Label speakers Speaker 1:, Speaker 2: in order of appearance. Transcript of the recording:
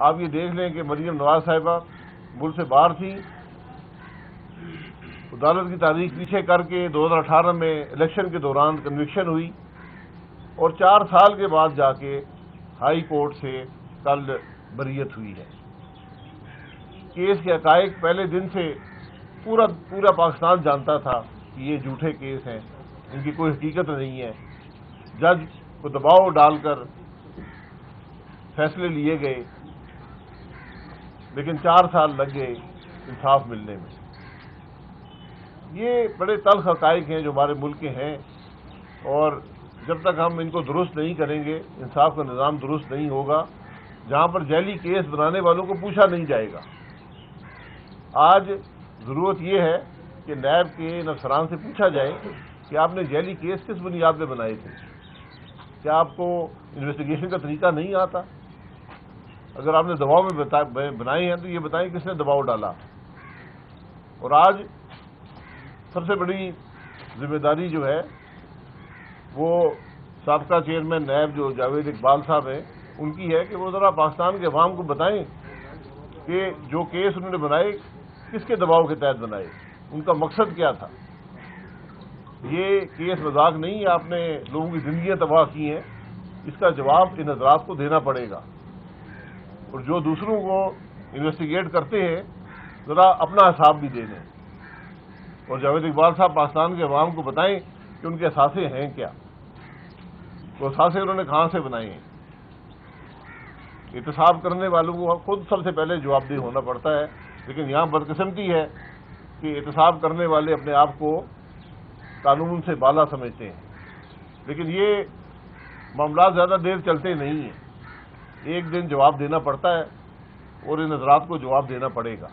Speaker 1: آپ یہ دیکھ لیں کہ مریم نواز صاحبہ ملک سے باہر تھیں، عدالت کی تاریخ پیچھے کر کے 2018 میں الیکشن کے دوران کنوکشن ہوئی، اور 4 سال کے بعد جا کے ہائی کورٹ سے کل بریت ہوئی ہے۔ کیس کے حقائق پہلے دن سے پورا پاکستان جانتا تھا کہ یہ جھوٹے کیس ہیں، ان کی کوئی حقیقت نہیں ہے۔ جج کو دباؤ ڈال کر فیصلے لیے گئے، لیکن 4 سال لگ گئے انصاف ملنے میں۔ یہ بڑے تلخ حقائق ہیں جو ہمارے ملک کے ہیں، اور جب تک ہم ان کو درست نہیں کریں گے، انصاف کا نظام درست نہیں ہوگا۔ جہاں پر جعلی کیس بنانے والوں کو پوچھا نہیں جائے گا۔ آج ضرورت یہ ہے کہ نیب کے ان افسران سے پوچھا جائے کہ آپ نے جعلی کیس کس بنیاد پہ بنائے تھے؟ کیا آپ کو انویسٹیگیشن کا طریقہ نہیں آتا؟ اگر آپ نے دباؤ میں بنائے ہیں تو یہ بتائیں کس نے دباؤ ڈالا۔ اور آج سب سے بڑی ذمہ داری جو ہے وہ سابقہ چیئرمین نیب جو جاوید اقبال صاحب ہیں ان کی ہے کہ وہ ذرا پاکستان کے عوام کو بتائیں کہ جو کیس انہوں نے بنائے کس کے دباؤ کے تحت بنائے، ان کا مقصد کیا تھا۔ یہ کیس مذاق نہیں ہے، آپ نے لوگوں کی زندگیاں تباہ کی ہیں، اس کا جواب ان حضرات کو دینا پڑے گا۔ اور جو دوسروں کو انویسٹیگیٹ کرتے ہیں ذرا اپنا حساب بھی دے دیں، اور جاوید اقبال صاحب پاکستان کے عوام کو بتائیں کہ ان کے اثاثے ہیں کیا، وہ اثاثے انہوں نے کہاں سے بنائے ہیں۔ احتساب کرنے والوں کو خود سب سے پہلے جواب دہ ہونا پڑتا ہے، لیکن یہاں بدقسمتی ہے کہ احتساب کرنے والے اپنے آپ کو قانون سے بالا سمجھتے ہیں، لیکن یہ معاملات زیادہ دیر چلتے نہیں ہیں۔ ایک دن جواب دینا پڑتا ہے اور ان حضرات کو جواب دینا پڑے گا۔